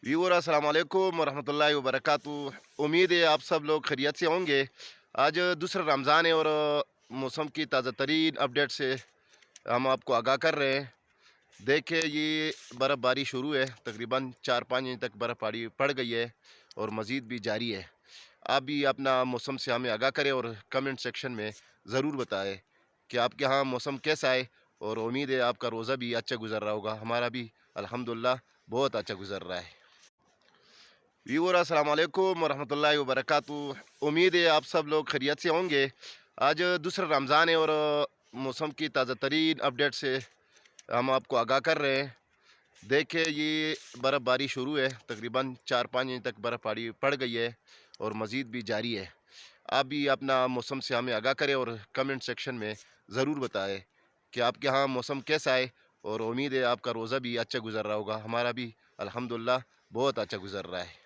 Viewer अस्सलाम वालेकुम वरहमतुल्लाहि वबरकातुहू। उम्मीद है आप सब लोग खैरियत से होंगे। आज दूसरा रमज़ान है और मौसम की ताज़ा तरीन अपडेट से हम आपको आगाह कर रहे हैं। देखिए ये बर्फ़बारी शुरू है, तकरीबन 4-5 इंच तक बर्फ़बारी पड़ गई है और मज़ीद भी जारी है। आप भी अपना मौसम से हमें आगाह करें और कमेंट सेक्शन में ज़रूर बताएं कि आपके यहाँ मौसम कैसा है। और उम्मीद है आपका रोज़ा भी अच्छा गुज़र रहा होगा, हमारा भी अल्हम्दुलिल्लाह बहुत अच्छा गुज़र रहा है। व्यूअर अस्सलाम वालेकुम वरहमतुल्लाहि वबरकातुहू। उम्मीद है आप सब लोग खैरियत से होंगे। आज दूसरा रमज़ान है और मौसम की ताज़ा तरीन अपडेट से हम आपको आगाह कर रहे हैं। देखिए ये बर्फ़बारी शुरू है, तकरीबन 4-5 इंच तक बर्फ़बारी पड़ गई है और मज़ीद भी जारी है। आप भी अपना मौसम से हमें आगाह करें और कमेंट सेक्शन में ज़रूर बताएं कि आपके यहाँ मौसम कैसा है। और उम्मीद है आपका रोज़ा भी अच्छा गुज़र रहा होगा, हमारा भी अल्हम्दुलिल्लाह बहुत अच्छा गुज़र रहा है।